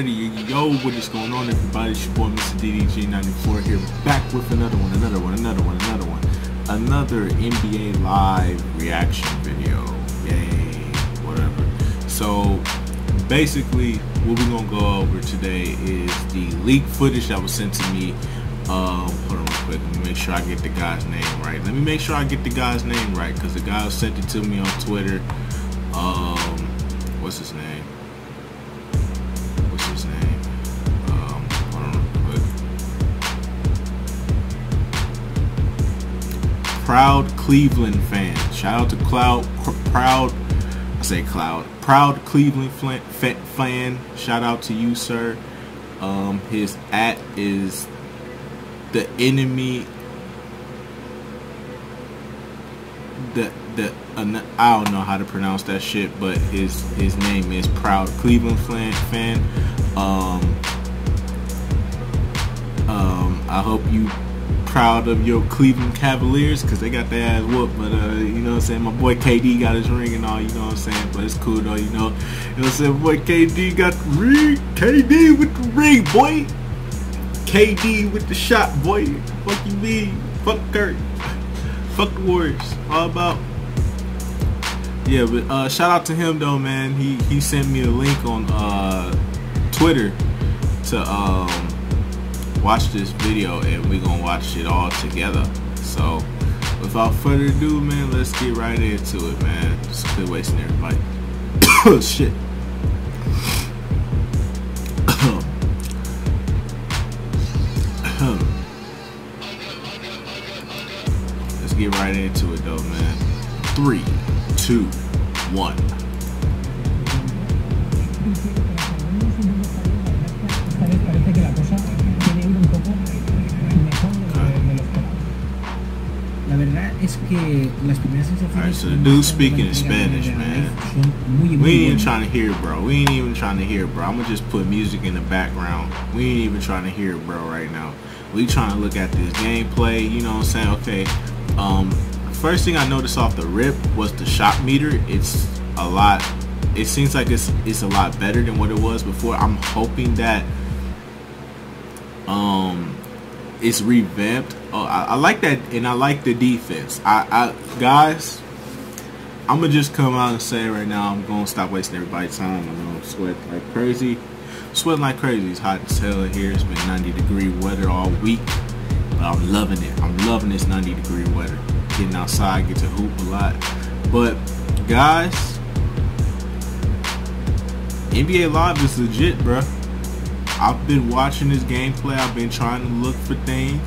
already. Yo, what is going on, everybody? It's your boy, Mr. DDG94 here, back with another one. Another NBA Live reaction video. Yay, whatever. So, basically, what we're going to go over today is the leaked footage that was sent to me. Hold on real quick. Let me make sure I get the guy's name right. Because the guy who sent it to me on Twitter. What's his name? Hold on real quick. Proud Cleveland fan. Shout out to Proud Cleveland fan. Shout out to you, sir. His @ is the enemy. I don't know how to pronounce that shit, but his name is Proud Cleveland fan. I hope you proud of your Cleveland Cavaliers, because they got their ass whooped, but you know what I'm saying, my boy KD got his ring and all, you know what I'm saying, but it's cool though, you know what I'm saying, boy KD got the ring, KD with the ring, boy, KD with the shot, boy, fuck you mean, fuck Kurt, fuck the Warriors, all about. Yeah, but shout out to him though, man. He sent me a link on Twitter to watch this video, and we're gonna watch it all together. So without further ado, man, let's get right into it, man. Just quit wasting everybody. Shit. Let's get right into it though, man. 3, 2, 1. Alright, so the dude's speaking in Spanish, man. We ain't even trying to hear, bro. I'm gonna just put music in the background. We ain't even trying to hear, bro, right now. We trying to look at this gameplay, you know what I'm saying? Okay. First thing I noticed off the rip was the shot meter. It's a lot. It seems like it's a lot better than what it was before. I'm hoping that it's revamped. Oh, I like that, and I like the defense. Guys, I'm gonna just come out and say right now, I'm gonna stop wasting everybody's time. I know I'm sweating like crazy. It's hot as hell in here. It's been 90-degree weather all week, but I'm loving it. I'm loving this 90-degree weather. Getting outside, get to hoop a lot. But guys, NBA Live is legit, bruh. I've been watching this gameplay. I've been trying to look for things,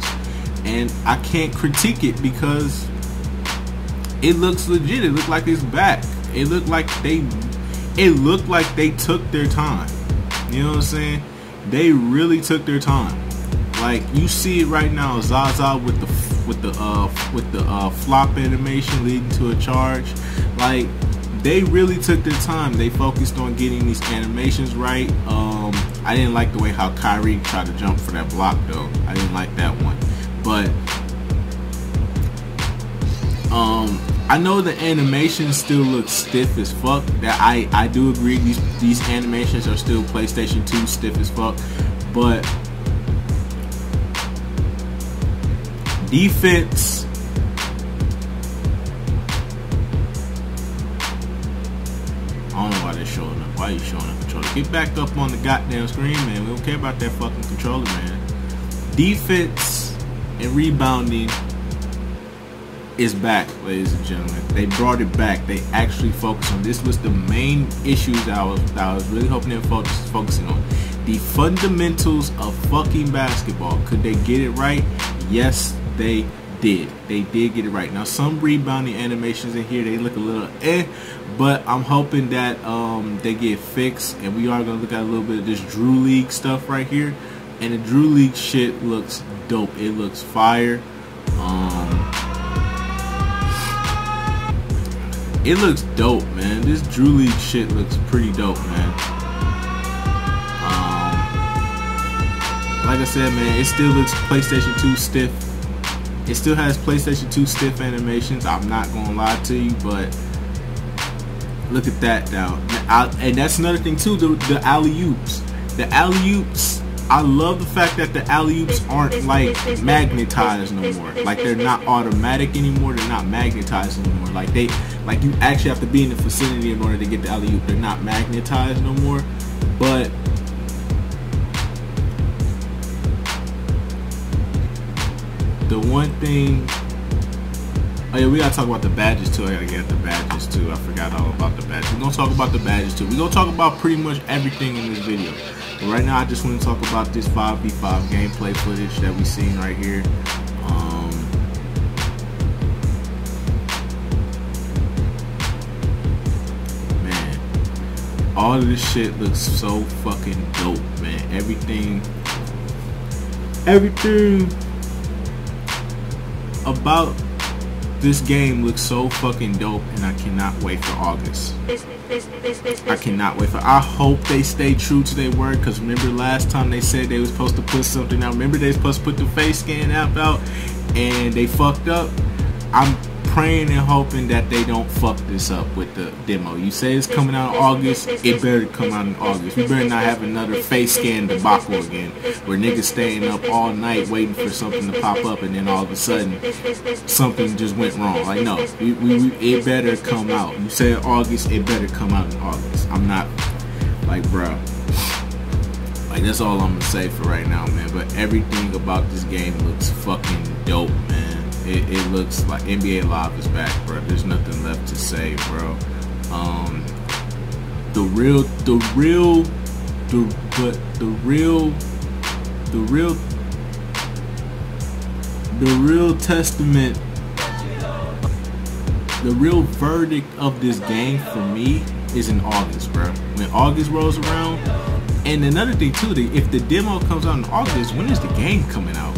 and I can't critique it because it looks legit. It looked like it's back. It looked like they took their time. You know what I'm saying? They really took their time. Like, you see it right now, Zaza with the flop animation leading to a charge. Like, they really took their time. They focused on getting these animations right. I didn't like the way how Kyrie tried to jump for that block though. I didn't like that one. But I know the animation still looks stiff as fuck. That I do agree, these animations are still PlayStation 2 stiff as fuck. But defense, I don't know why they're showing up. Why are you showing up, controller? Get back up on the goddamn screen, man. We don't care about that fucking controller, man. Defense and rebounding is back, ladies and gentlemen. They brought it back. They actually focused on this. Was the main issues that I was really hoping they were focusing on. The fundamentals of fucking basketball. Could they get it right? Yes, they did. They did get it right. Now, some rebounding animations in here, they look a little but I'm hoping that they get fixed, and we are going to look at a little bit of this Drew League stuff right here, and the Drew League shit looks dope. It looks fire. It looks dope, man. This Drew League shit looks pretty dope, man. Like I said, man, it still looks PlayStation 2 stiff. It still has PlayStation 2 stiff animations. I'm not gonna lie to you, but look at that now. And that's another thing too. The alley-oops. The alley-oops, I love the fact that the alley-oops aren't like magnetized no more. Like they're not automatic anymore. They're not magnetized anymore. Like you actually have to be in the vicinity in order to get the alley-oop. They're not magnetized no more. But the one thing, oh yeah, we gotta talk about the badges too. I gotta get the badges too. I forgot all about the badges. We're gonna talk about the badges too. We're gonna talk about pretty much everything in this video. But right now, I just want to talk about this 5v5 gameplay footage that we seen right here. Man, all of this shit looks so fucking dope, man. Everything about this game looks so fucking dope, and I cannot wait for August. I cannot wait for. I hope they stay true to their word, because remember last time they said they was supposed to put something out. Remember they was supposed to put the face scan app out, and they fucked up. I'm praying and hoping that they don't fuck this up with the demo. You say it's coming out in August, it better come out in August. We better not have another face scan debacle again, where niggas staying up all night waiting for something to pop up, and then all of a sudden something just went wrong. Like, no, it better come out. You say August, it better come out in August. I'm not, like, bro. Like, that's all I'm gonna say for right now, man. But everything about this game looks fucking dope, man. It looks like NBA Live is back, bro. There's nothing left to say, bro. The real testament, the real verdict of this game for me is in August, bro. When August rolls around. And another thing too, if the demo comes out in August, when is the game coming out?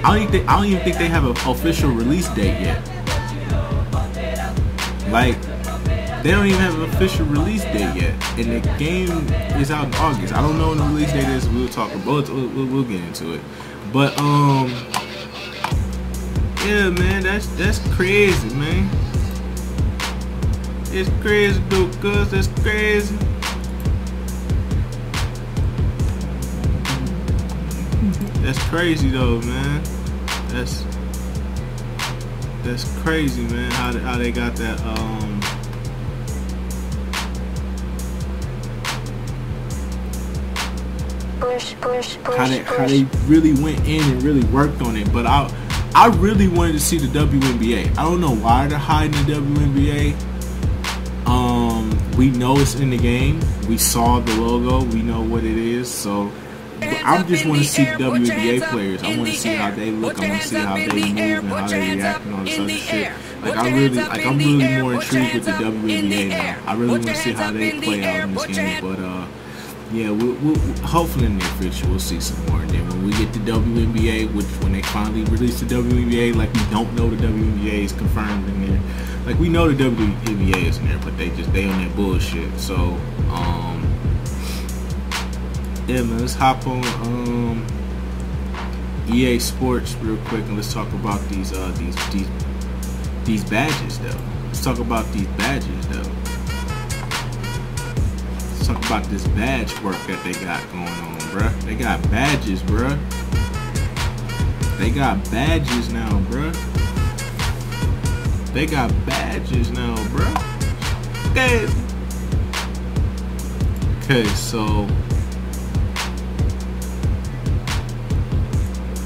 I don't even think they have an official release date yet. Like, they don't even have an official release date yet, and the game is out in August. I don't know when the release date is. We'll talk about it. We'll get into it. But yeah, man, that's crazy, man. It's crazy, dude. Cuz that's crazy. That's crazy though, man. That's crazy, man. How they got that how they really went in and really worked on it. But I really wanted to see the WNBA. I don't know why they're hiding the WNBA. We know it's in the game. We saw the logo. We know what it is. So I just want to see WNBA players. I want to see how they look. I want to see how they move and how they react and all this other shit. Like I'm really more intrigued with the WNBA now. I really want to see how they play out in this game. But yeah, we'll hopefully in the near future we'll see some more. And then when we get the WNBA, when they finally release the WNBA, like we don't know the WNBA is confirmed in there. Like we know the WNBA is in there, but they on that bullshit. So yeah, man, let's hop on EA Sports real quick and let's talk about these badges though. Let's talk about these badges though. Let's talk about this badge work that they got going on, bruh. They got badges, bruh. They got badges now, bruh. They got badges now, bruh. Okay, so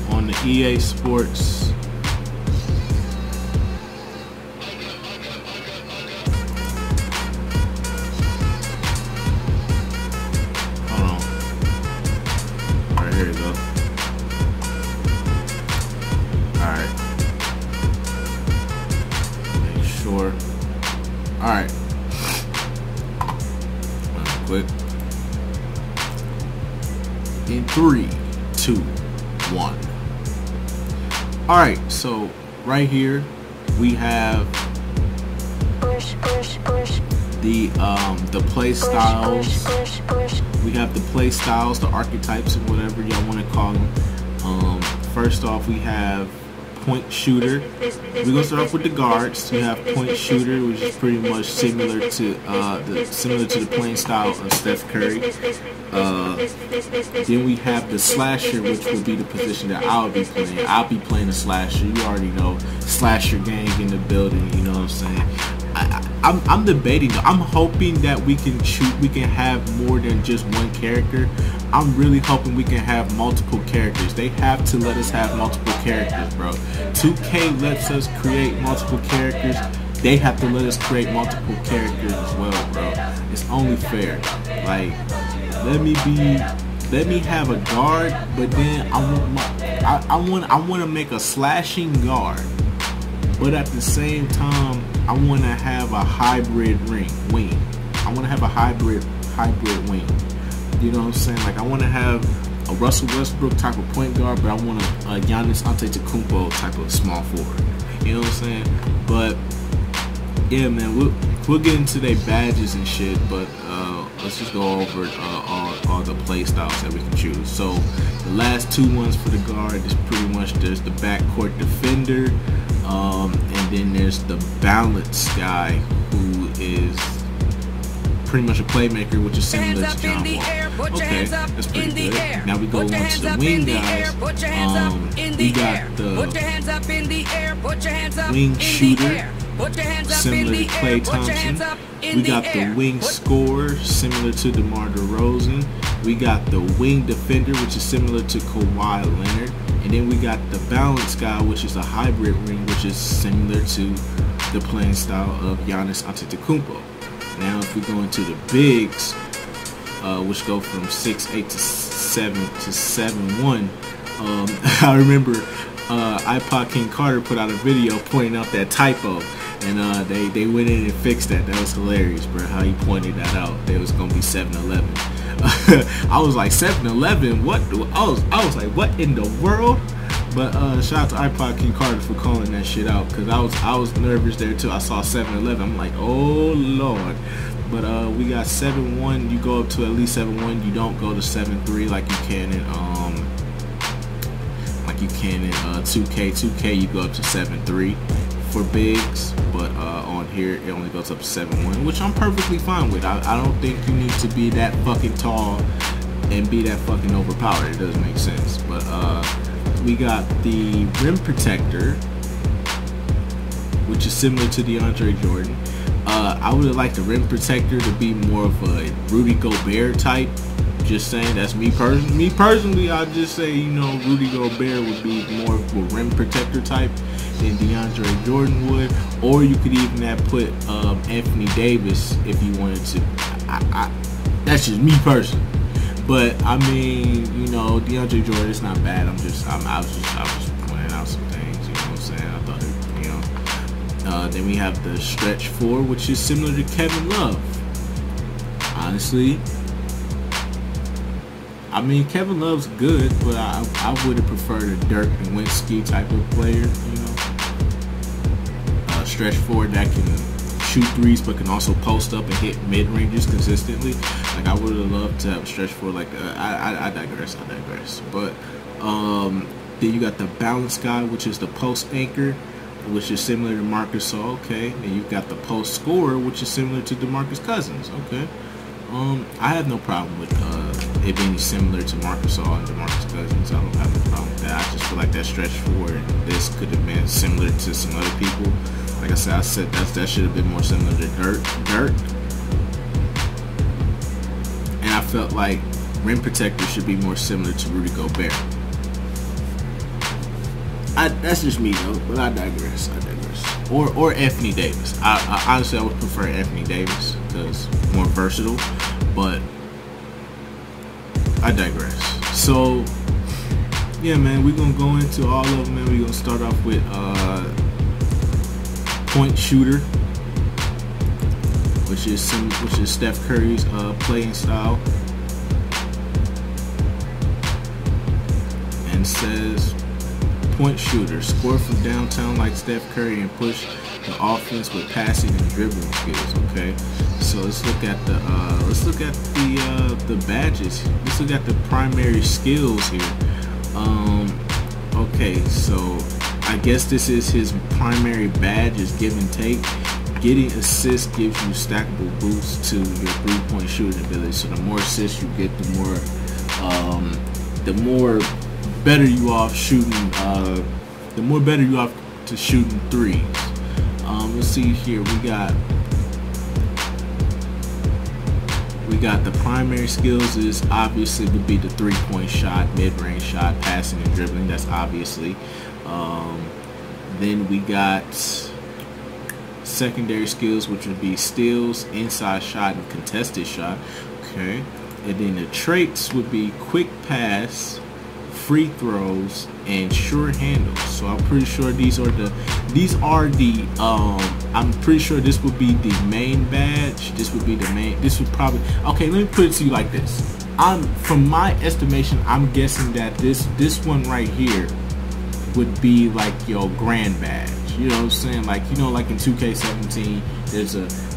on the EA Sports, hold on. Alright, here we go. Alright. Make sure. Alright. Quick. In 3, 2, 1. Alright, so right here we have the play styles. We have the play styles, the archetypes, and whatever y'all want to call them. First off, we have point shooter. We're gonna start off with the guards. We have point shooter, which is pretty much similar to the playing style of Steph Curry. Then we have the slasher, which would be the position that I'll be playing. I'll be playing a slasher. You already know, slasher gang in the building. You know what I'm saying? I'm debating. I'm hoping that we can have more than just one character. I'm really hoping we can have multiple characters. They have to let us have multiple characters, bro. 2K lets us create multiple characters. They have to let us create multiple characters as well, bro. It's only fair. Like, let me have a guard, but then I want to make a slashing guard. But at the same time, I want to have a hybrid wing. I want to have a hybrid wing. You know what I'm saying? Like, I want to have a Russell Westbrook type of point guard, but I want a Giannis Antetokounmpo type of small forward. You know what I'm saying? But yeah, man, we'll get into their badges and shit. But let's just go over all the play styles that we can choose. So the last two ones for the guard is pretty much there's the backcourt defender. And then there's the balance guy, who is pretty much a playmaker, which is similar to John Wall. Okay, that's pretty good. Now we go on to the wing guys. We got the wing shooter, similar to Klay Thompson. We got the wing scorer, similar to DeMar DeRozan. We got the wing defender, which is similar to Kawhi Leonard. And then we got the balance guy, which is a hybrid wing, which is similar to the playing style of Giannis Antetokounmpo. Now, if we go into the bigs, which go from 6'8" to 7'1", I remember iPod King Carter put out a video pointing out that typo, and they went in and fixed that. That was hilarious, bro. How he pointed that out. It was gonna be 7'11". I was like 7'11". What? I was like, what in the world? But shout out to iPod King Carter for calling that shit out, because I was nervous there too. I saw 7'11". I'm like, oh lord. But we got 7'1". You go up to at least 7'1". You don't go to 7'3" like you can in 2K. 2K you go up to 7'3" for bigs, but on here it only goes up to 7'1", which I'm perfectly fine with. I don't think you need to be that fucking tall and be that fucking overpowered. It doesn't make sense. But we got the rim protector, which is similar to DeAndre Jordan. I would like the rim protector to be more of a Rudy Gobert type. Just saying, that's me personally. Me personally, I'd just say, you know, Rudy Gobert would be more of a rim protector type than DeAndre Jordan would. Or you could even have put Anthony Davis if you wanted to. That's just me personally. But I mean, you know, DeAndre Jordan, it's not bad. I was just pointing out some things. You know what I'm saying? I thought it, you know. Then we have the stretch four, which is similar to Kevin Love. Honestly, I mean, Kevin Love's good, but I would have preferred a Dirk Nowitzki type of player, you know. Stretch forward that can shoot threes, but can also post up and hit mid ranges consistently. Like, I would have loved to have a stretch forward like I digress. But then you got the balance guy, which is the post anchor, which is similar to Marcus Gasol. Okay, and you've got the post scorer, which is similar to DeMarcus Cousins. Okay. I have no problem with it being similar to Marcus Gasol and DeMarcus Cousins. I don't have no problem with that. I just feel like that stretch forward, this could have been similar to some other people. Like I said, that should have been more similar to Dirk. And I felt like rim protector should be more similar to Rudy Gobert. That's just me though, but I digress. Or Anthony Davis. I honestly, I would prefer Anthony Davis because more versatile, but I digress. So yeah, man, we're gonna go into all of them, and we're gonna start off with point shooter, which is Steph Curry's playing style, and says point shooter, score from downtown like Steph Curry and push the offense with passing and dribbling skills. Okay, so let's look at the badges. Let's look at the primary skills here. Okay, so I I guess this is his primary badge, is give and take. Getting assists gives you stackable boosts to your 3-point shooting ability. So the more assists you get, the more better you off shooting. The more better you off to shooting threes. Let's see here. We got the primary skills is obviously would be the 3-point shot, mid-range shot, passing and dribbling. That's obviously. Then we got secondary skills, which would be steals, inside shot, and contested shot. Okay. And then the traits would be quick pass, free throws, and sure handles. So I'm pretty sure I'm pretty sure this would be the main badge. This would probably, okay, let me put it to you like this. From my estimation, I'm guessing that this one right here would be like your grand badge. You know what I'm saying? Like, you know, like in 2K17,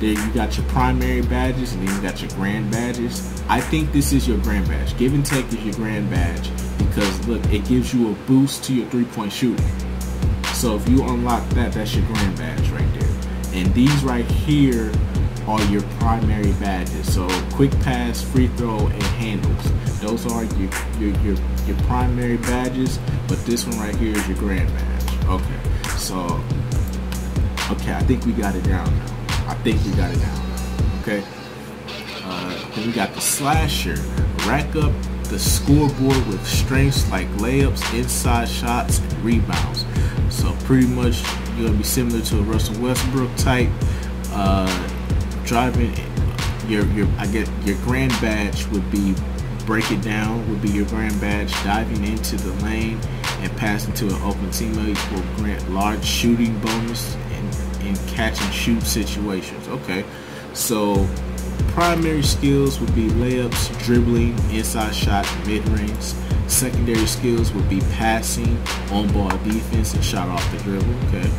you got your primary badges and then you got your grand badges. I think this is your grand badge. Give and take is your grand badge because look, it gives you a boost to your 3-point shooting. So if you unlock that, that's your grand badge right there. And these right here are your primary badges. So quick pass, free throw, and handles. Those are your primary badges, but this one right here is your grand badge. Okay. So, okay, I think we got it down now. Okay. Then we got the slasher. Rack up the scoreboard with strengths like layups, inside shots, and rebounds. So pretty much you're gonna be similar to a Russell Westbrook type. Driving your grand badge would be break it down. Would be your grand badge. Diving into the lane and passing to an open teammate will grant large shooting bonus in catch and shoot situations. Okay, so primary skills would be layups, dribbling, inside shot, mid-range. Secondary skills would be passing, on-ball defense, and shot off the dribble. Okay,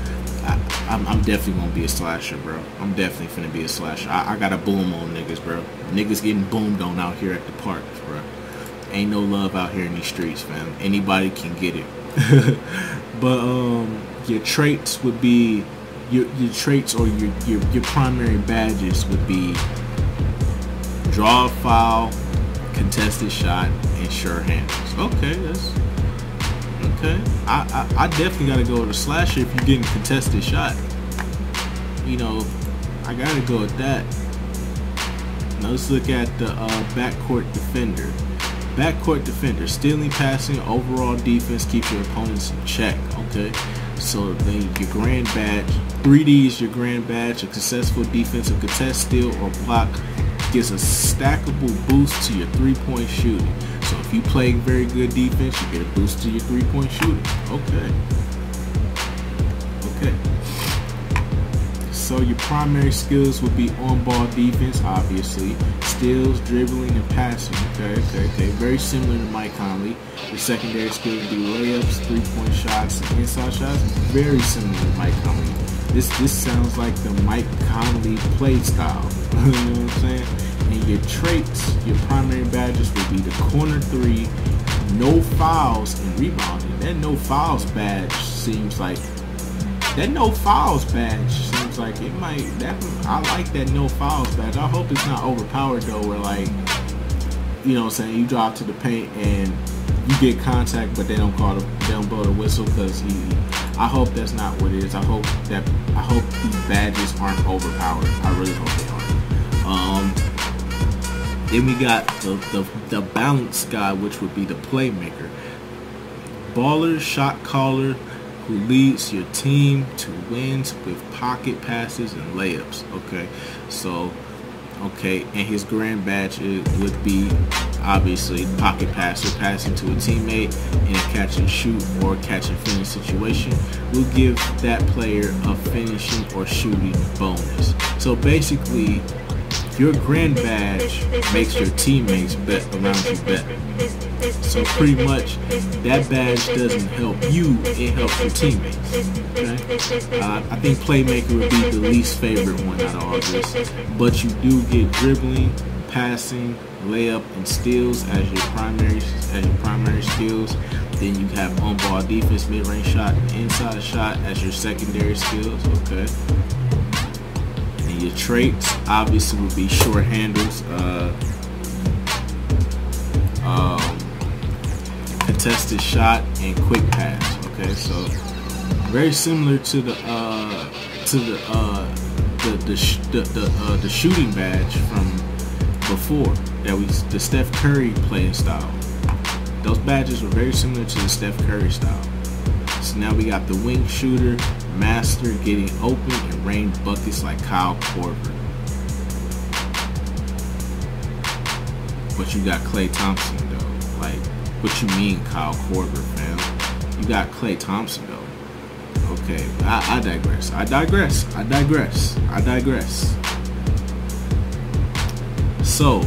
I'm definitely gonna be a slasher, bro. I'm definitely finna be a slasher. I gotta boom on niggas, bro. Niggas getting boomed on out here at the parks, bro. Ain't no love out here in these streets, fam. Anybody can get it. But your traits would be your traits, or your primary badges would be draw a foul, contested shot, and sure handles. Okay, that's okay. I definitely gotta go with a slasher if you're getting contested shot. You know, I gotta go with that. Now let's look at the backcourt defender. Backcourt defender, stealing, passing, overall defense keeps your opponents in check. Okay, so then your grand badge, 3D is your grand badge. A successful defensive contest, steal, or block gives a stackable boost to your 3-point shooting. So if you play very good defense, you get a boost to your 3-point shooting. Okay. Okay. So your primary skills would be on-ball defense, obviously, steals, dribbling, and passing. Okay. Very similar to Mike Conley. Your secondary skills would be layups, 3-point shots, and inside shots. Very similar to Mike Conley. This sounds like the Mike Conley play style. You know what I'm saying? And your traits, your primary badges would be the corner 3, no fouls, and rebounding. That no fouls badge seems like it might. I like that no fouls badge. I hope it's not overpowered though, where like, you know what I'm saying, you drop to the paint and you get contact, but they don't blow the whistle because I hope that's not what it is. I hope these badges aren't overpowered. I really hope they aren't. Then we got the balance guy, which would be the playmaker. Baller, shot caller, who leads your team to wins with pocket passes and layups. Okay, so and his grand badge would be obviously pocket passer, passing to a teammate in a catch and shoot or catch and finish situation will give that player a finishing or shooting bonus. So basically, your grand badge makes your teammates bet around you better. So pretty much, that badge doesn't help you, it helps your teammates. Okay? I think playmaker would be the least favorite one out of all this. But you do get dribbling, passing, layup, and steals as your primary skills. Then you have on-ball defense, mid-range shot, and inside shot as your secondary skills. Okay. And your traits obviously would be short handles, contested shot, and quick pass. Okay, so very similar to the shooting badge from before the Steph Curry playing style. Those badges were very similar to the Steph Curry style. So now we got the wing shooter, master, getting open, and rain buckets like Kyle Korver. But you got Klay Thompson though. Like, what you mean Kyle Korver, fam? You got Klay Thompson though. Okay, I digress. So,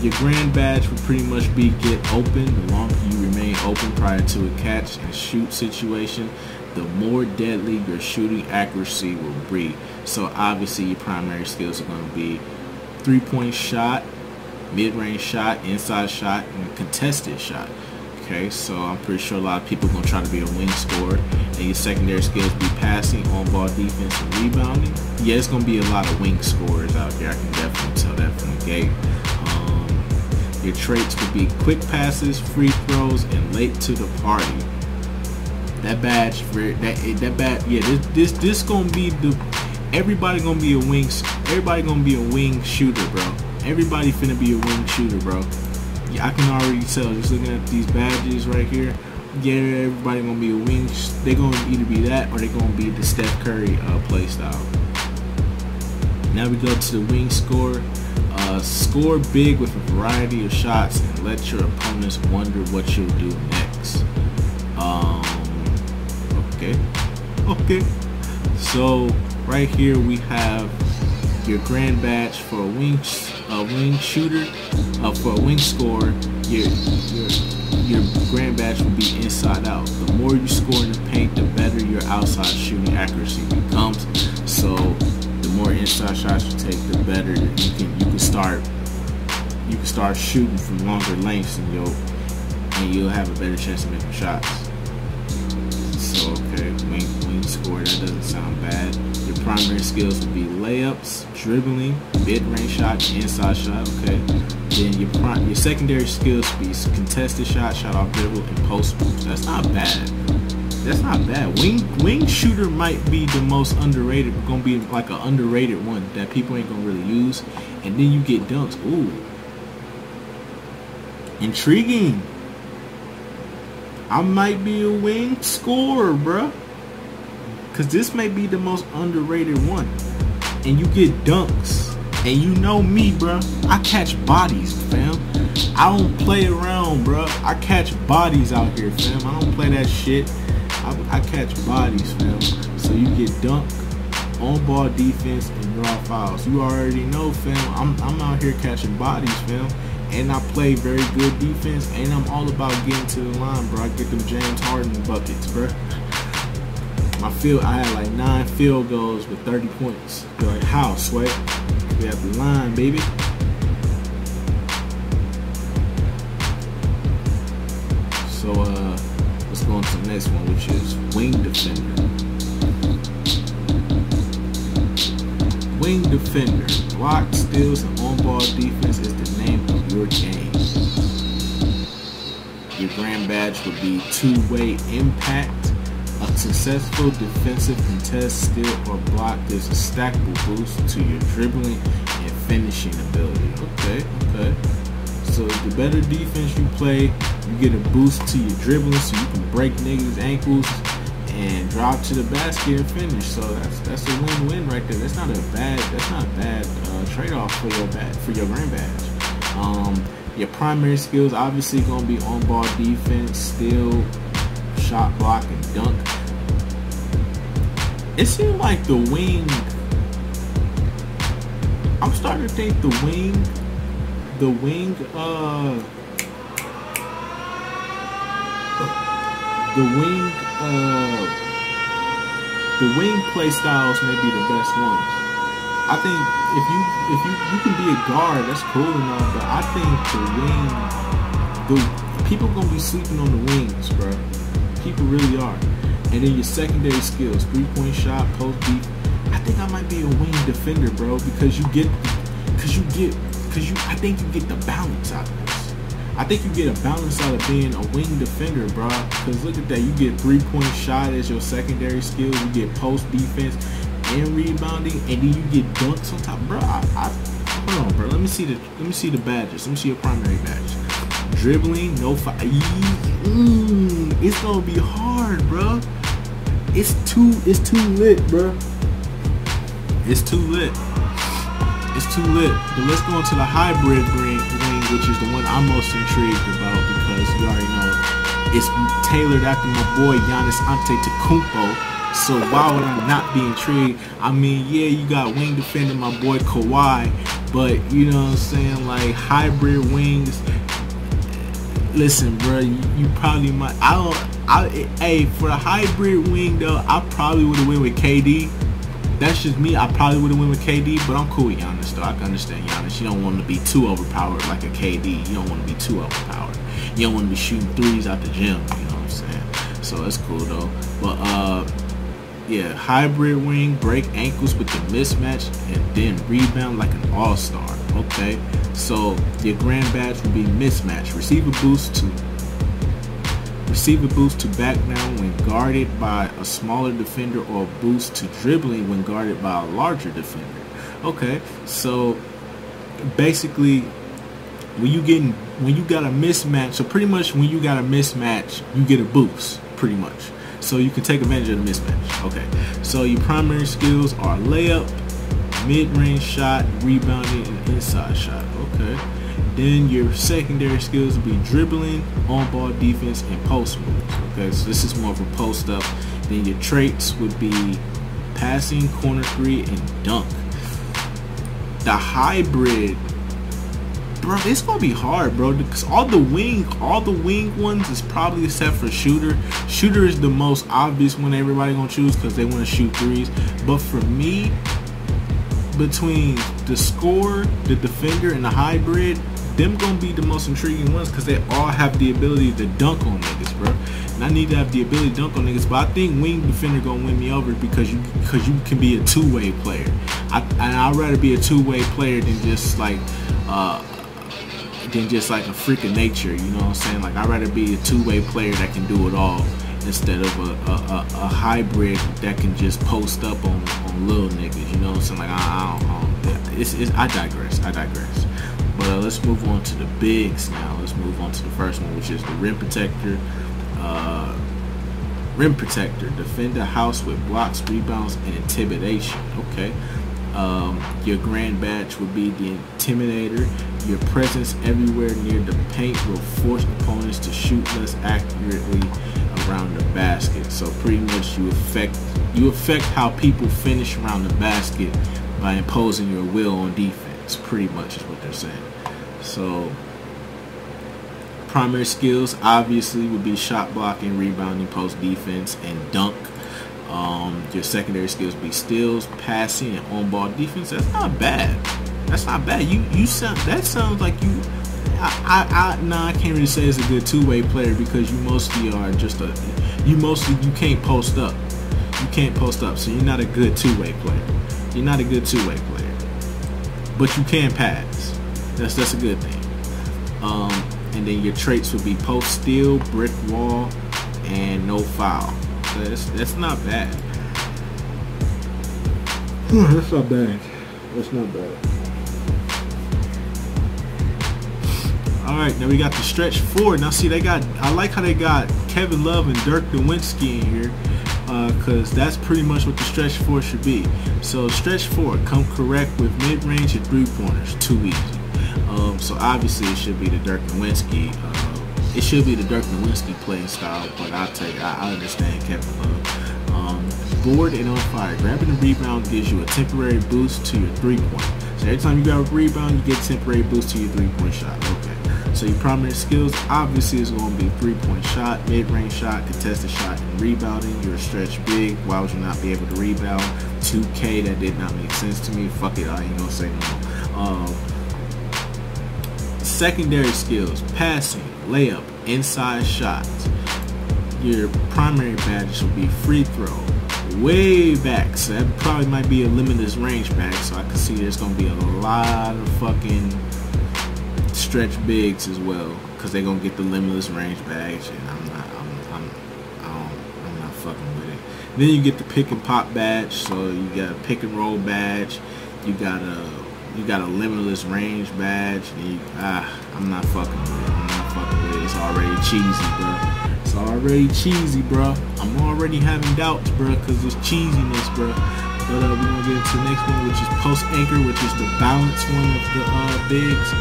your grand badge would pretty much be get open. The longer you remain open prior to a catch and shoot situation, the more deadly your shooting accuracy will be. So obviously your primary skills are going to be 3-point shot, mid-range shot, inside shot, and contested shot. Okay, so I'm pretty sure a lot of people are going to try to be a wing scorer, and your secondary skills be passing, on-ball defense, and rebounding. Yeah, it's going to be a lot of wing scorers out there. I can definitely tell that from the gate. Your traits would be quick passes, free throws, and late to the party. That badge, this gonna be everybody gonna be a wing. Everybody gonna be a wing shooter, bro. Everybody finna be a wing shooter, bro. Yeah, I can already tell just looking at these badges right here. Yeah, everybody gonna be a wing. They gonna either be that or they gonna be the Steph Curry play style. Now we go to the wing score. Score big with a variety of shots and let your opponents wonder what you'll do next. Okay. So right here we have your grand badge for a wing shooter. For a wing scorer, your grand badge will be inside out. The more you score in the paint, the better your outside shooting accuracy becomes. So the more inside shots you take, the better you can start shooting from longer lengths, and you'll have a better chance of making shots. So okay, wing score, that doesn't sound bad. Your primary skills would be layups, dribbling, mid-range shot, inside shot. Okay, then your secondary skills would be contested shot, shot off dribble, and post moves. That's not bad. Wing shooter might be the most underrated. It's gonna be like an underrated one that people ain't gonna really use. And then you get dunks. Ooh, intriguing. I might be a wing scorer, bruh, cause this may be the most underrated one. And you get dunks. And you know me, bruh, I catch bodies, fam. I don't play around, bruh. I catch bodies out here, fam. I don't play that shit. I catch bodies, fam. So you get dunk, on-ball defense, and draw fouls. You already know, fam. I'm out here catching bodies, fam. And I play very good defense. And I'm all about getting to the line, bro. I get them James Harden buckets, bro. I had like 9 field goals with 30 points. You're like, how, Sway? We have the line, baby. So, let's go on to the next one, which is wing defender. Wing defender. Block, steals, and on-ball defense is the name of your game. Your grand badge would be two-way impact. A successful defensive contest, steal, or block gives a stackable boost to your dribbling and finishing ability. Okay. So the better defense you play, you get a boost to your dribbling, so you can break niggas' ankles and drop to the basket and finish. So that's a win-win right there. That's not a bad trade-off for your grand badge. Your primary skills obviously gonna be on-ball defense, steal, shot, block, and dunk. It seemed like the wing. I'm starting to think the wing play styles may be the best ones. I think if you can be a guard, that's cool enough. But I think the people gonna be sleeping on the wings, bro. People really are. And then your secondary skills, 3-point shot, post deep. I think I might be a wing defender, bro, because I think you get the balance out of this. I think you get a balance out of being a wing defender, bro. Because look at that, you get 3-point shot as your secondary skills, you get post defense and rebounding, and then you get dunks on top, bro. Hold on, bro. Let me see the badges. Let me see your primary badge. Dribbling, no foul. It's gonna be hard, bro. It's too lit, bro. It's too lit. It's too lit. But let's go into the hybrid wing, which is the one I'm most intrigued about because you already know it's tailored after my boy Giannis Antetokounmpo. So why would I not be intrigued? I mean, yeah, you got wing defender my boy Kawhi, but you know what I'm saying, like hybrid wings. Listen, bro, you probably might. Hey, for the hybrid wing though, I probably would have went with KD. That's just me. I probably would have went with KD, but I'm cool with Giannis though. I can understand Giannis. You don't want to be too overpowered like a KD. You don't want to be too overpowered. You don't want to be shooting threes out the gym. You know what I'm saying? So it's cool though. But yeah, hybrid wing, break ankles with the mismatch, and then rebound like an all-star. Okay, so your grand badge will be mismatch. Receive a boost to back down when guarded by a smaller defender, or a boost to dribbling when guarded by a larger defender. Okay, so basically when you got a mismatch, so pretty much when you got a mismatch, you get a boost, pretty much. So you can take advantage of the mismatch. Okay, so your primary skills are layup, mid-range shot, rebounding, and inside shot. Okay, then your secondary skills will be dribbling, on-ball defense, and post moves. Okay, so this is more of a post-up. Then your traits would be passing, corner three, and dunk. The hybrid, bro, it's gonna be hard, bro, because all the wing ones is probably except for shooter. Shooter is the most obvious one everybody gonna choose because they want to shoot threes. But for me, between the scorer, the defender, and the hybrid, them gonna be the most intriguing ones because they all have the ability to dunk on niggas, bro. And I need to have the ability to dunk on niggas, but I think wing defender gonna win me over because you can be a two-way player. I'd rather be a two-way player than just like a freak of nature, you know what I'm saying? Like, I'd rather be a two-way player that can do it all instead of a hybrid that can just post up on little niggas, you know what I'm saying? Like, I digress. But let's move on to the bigs now. Let's move on to the first one, which is the rim protector. Rim protector, defend the house with blocks, rebounds, and intimidation. Okay. Your grand badge would be the Intimidator. Your presence everywhere near the paint will force opponents to shoot less accurately around the basket. So pretty much you affect how people finish around the basket by imposing your will on defense. Pretty much is what they're saying. So primary skills obviously would be shot blocking, rebounding, post defense, and dunk. Your secondary skills be steals, passing, and on-ball defense. That's not bad. That's not bad. You sound. That sounds like you. I can't really say it's a good two-way player because you mostly are just a. You can't post up. You can't post up, so you're not a good two-way player. You're not a good two-way player, but you can pass. That's a good thing. And then your traits would be post steal, brick wall, and no foul. That's not bad. That's not bad. That's not bad. Alright, now we got the stretch four. Now see, I like how they got Kevin Love and Dirk Nowitzki in here, because that's pretty much what the stretch four should be. So stretch four, come correct with mid-range and three-pointers. Too easy. So obviously it should be the Dirk Nowitzki. It should be the Dirk Nowitzki playing style, but I understand Kevin Love. Board and on fire. Grabbing a rebound gives you a temporary boost to your three-point. So every time you grab a rebound, you get a temporary boost to your three-point shot. Okay. So your primary skills obviously is going to be three-point shot, mid-range shot, contested shot, and rebounding. You're a stretch big. Why would you not be able to rebound? 2K, that did not make sense to me. Fuck it, I ain't gonna say no. Secondary skills, passing, layup, inside shots. Your primary badges will be free throw, way back. So that probably might be a limitless range back. So I can see there's gonna be a lot of fucking stretch bigs as well, because they're gonna get the limitless range badge, and I'm not fucking with it. Then you get the pick and pop badge. So you got a pick and roll badge. You got a limitless range badge. And I'm not fucking with it. I'm not fucking with it. It's already cheesy, bro. It's already cheesy, bro. I'm already having doubts, bro, because it's cheesiness, bro. But we're gonna get into the next one, which is post anchor, which is the balanced one of the bigs.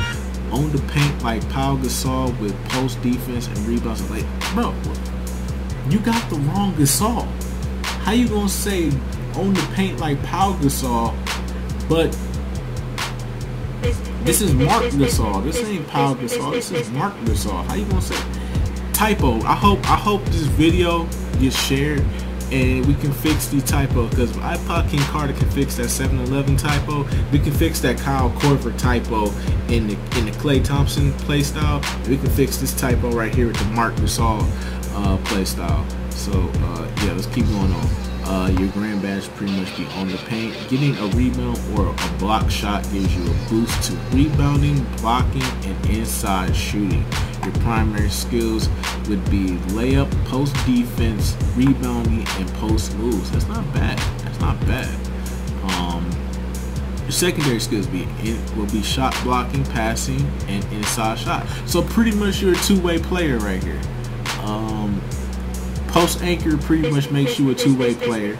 On the paint like Pau Gasol with post defense and rebounds. Like, bro, you got the wrong Gasol. How you gonna say on the paint like Pau Gasol, but this is Mark Gasol. This ain't Pau Gasol. This is Mark Gasol. How you gonna say? Typo. I hope this video gets shared and we can fix the typo, because iPod King Carter can fix that 7-Eleven typo. We can fix that Kyle Korver typo in the Klay Thompson play style. We can fix this typo right here with the Mark Gasol play style. So yeah, let's keep going on. Your grand badge pretty much be on the paint. Getting a rebound or a block shot gives you a boost to rebounding, blocking, and inside shooting. Your primary skills would be layup, post defense, rebounding, and post moves. That's not bad. That's not bad. Your secondary skills will be shot blocking, passing, and inside shot. So pretty much you're a two-way player right here. Post anchor pretty much makes you a two-way player.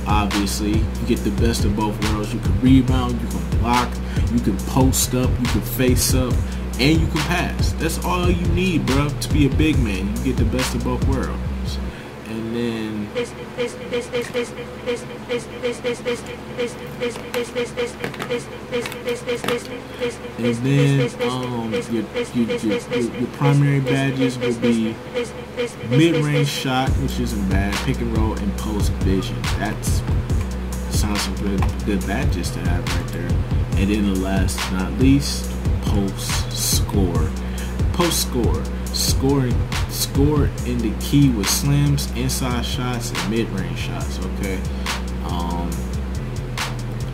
Obviously, you get the best of both worlds. You can rebound, you can block, you can post up, you can face up, and you can pass. That's all you need, bro, to be a big man. You get the best of both worlds. And then your primary badges will be mid-range shot, which isn't bad, pick and roll, and post vision. That's sounds some good badges to have right there. And then the last but not least, post score. Post score. Score in the key with slams, inside shots, and mid-range shots. Okay.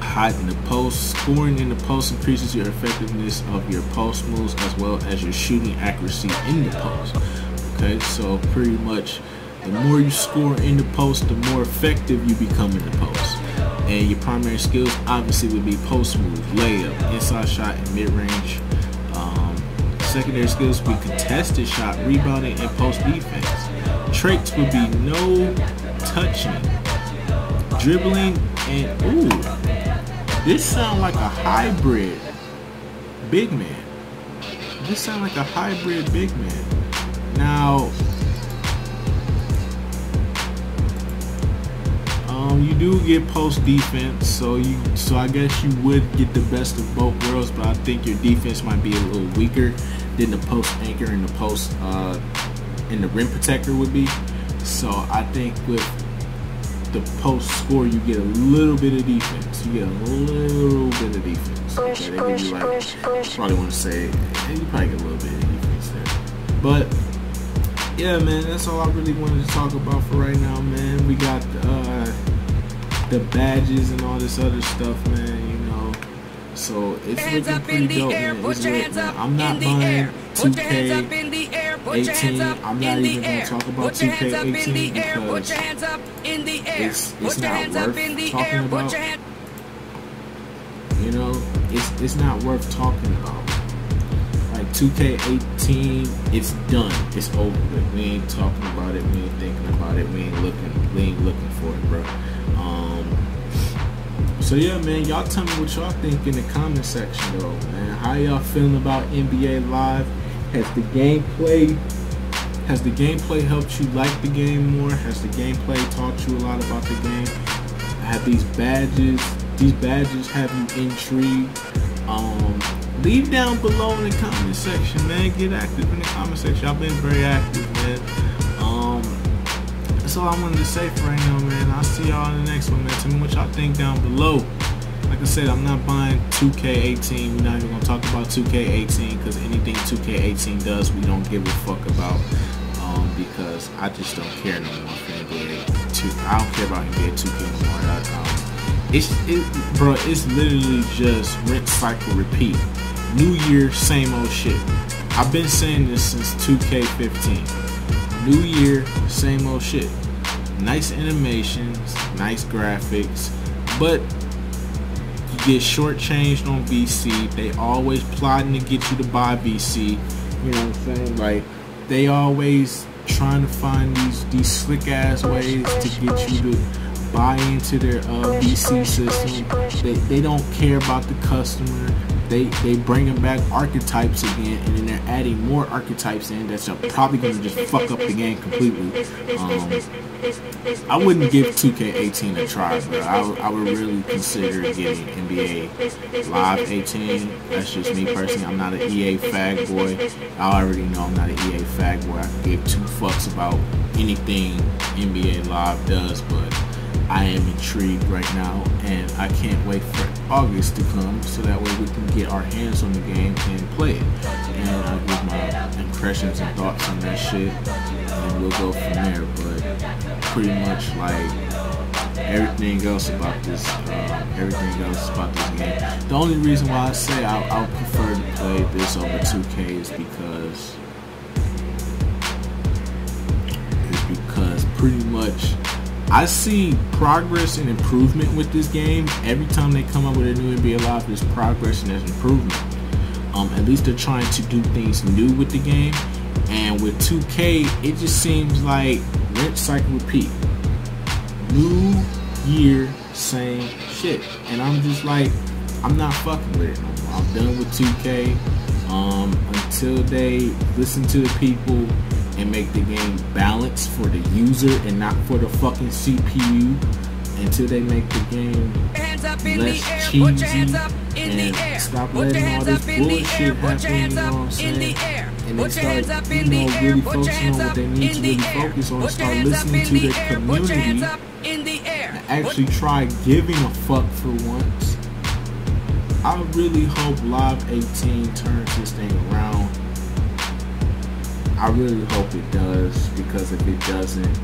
Hot in the post. Scoring in the post increases your effectiveness of your post moves as well as your shooting accuracy in the post. Okay, so pretty much the more you score in the post, the more effective you become in the post. And your primary skills obviously would be post move, layup, inside shot, and mid-range. Secondary skills would be contested shot, rebounding, and post defense. Traits would be no touching, dribbling, and this sounds like a hybrid big man. This sounds like a hybrid big man. Now, you do get post defense, so I guess you would get the best of both worlds, but I think your defense might be a little weaker than the post anchor and the post and the rim protector would be. So I think with the post score, you get a little bit of defense. You get a little bit of defense. Okay, they give you like, probably want to say, you probably get a little bit of defense there. But yeah, man, that's all I really wanted to talk about for right now, man. We got the badges and all this other stuff, man, you know. So it's looking pretty dope, man. It's lit, man. I'm not buying 2K18. I'm not even going to talk about 2K18 because it's not worth talking about. You know, it's not worth talking about. Like 2K18, it's done. It's over with. We ain't talking about it. We ain't thinking about it. We ain't looking for it, bro. So yeah, man, y'all tell me what y'all think in the comment section, though, man. How y'all feeling about NBA Live? Has the gameplay helped you like the game more? Has the gameplay taught you a lot about the game? Have these badges have you intrigued? Leave down below in the comment section, man. Get active in the comment section. Y'all been very active, man. That's all I wanted to say for right now, man. I'll see y'all in the next one, man. Tell me what y'all think down below. Like like I said, I'm not buying 2K18. We're not even gonna talk about 2K18 because anything 2K18 does, we don't give a fuck about. Because I just don't care no more for NBA 2. I don't care about NBA 2K no more. Bro, it's literally just rinse, cycle, repeat. New year, same old shit. I've been saying this since 2K15. New year, same old shit. Nice animations, nice graphics, but you get shortchanged on VC. They always plotting to get you to buy VC. You know what I'm saying? Like, they always trying to find these slick ass ways to get you to buy into their VC system. They don't care about the customer. They bringing back archetypes again, and then they're adding more archetypes in that's probably gonna just fuck up the game completely. I wouldn't give 2K18 a try, bro. I would really consider getting NBA Live 18. That's just me personally. I'm not an EA fag boy. I already know I'm not an EA fag boy. I can give two fucks about anything NBA Live does, but I am intrigued right now, and I can't wait for August to come so that way we can get our hands on the game and play it. And I'll give my impressions and thoughts on that shit, and we'll go from there. But pretty much like everything else about this game. The only reason why I say I would prefer to play this over 2K is because pretty much I see progress and improvement with this game. Every time they come up with a new NBA Live, there's progress and there's improvement. At least they're trying to do things new with the game. And with 2K, it just seems like rinse, cycle, repeat. New year, same shit. And I'm just like, I'm not fucking with it no more. I'm done with 2K. Until they listen to the people and make the game balanced for the user and not for the fucking CPU, until they make the game less cheesy and stop letting all this bullshit happen, you know what I'm saying? And they start, really focusing on what they need to really focus on and start listening to their community and actually try giving a fuck for once. I really hope Live 18 turns this thing around. I really hope it does, because if it doesn't,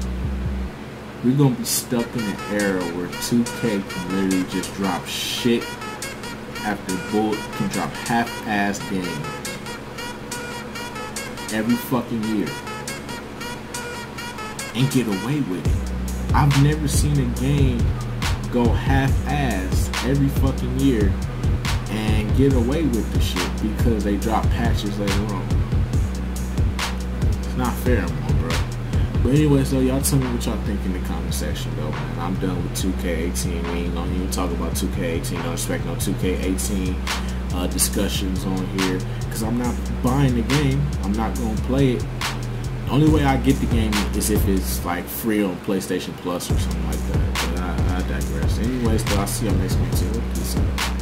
we're gonna be stuck in an era where 2K can literally just drop shit after bullet, can drop half-ass games every fucking year and get away with it. I've never seen a game go half-ass every fucking year and get away with the shit because they drop patches later on. Not fair anymore, bro. But anyways, though, y'all tell me what y'all think in the comment section, though, man. I'm done with 2K18. We ain't gonna even talk about 2K18. Don't expect no 2K18 discussions on here, because I'm not buying the game. I'm not gonna play it. The only way I get the game is if it's like free on PlayStation Plus or something like that. But I digress. Anyways, though, I'll see y'all next one too. Peace out.